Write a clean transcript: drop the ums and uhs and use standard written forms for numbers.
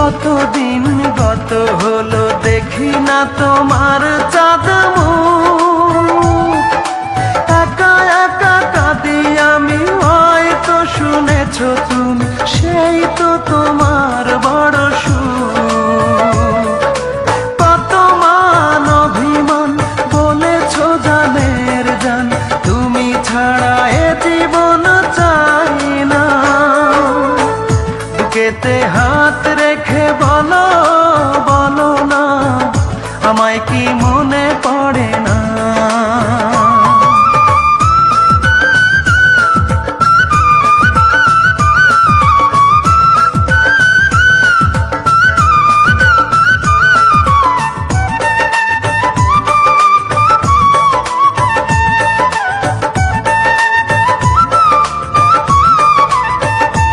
কতদিন গত হলো দেখি না তোমার চাঁদ মুখ। একা একা কাঁদি আমি, হয়তো শুনেছো তুমি, সেই তো তোমার বড় সুখ। কত মান অভিমান বলেছো জানের জান, তুমি ছাড়া এ জীবন চাই না। বুকেতে হাত রেখে বলো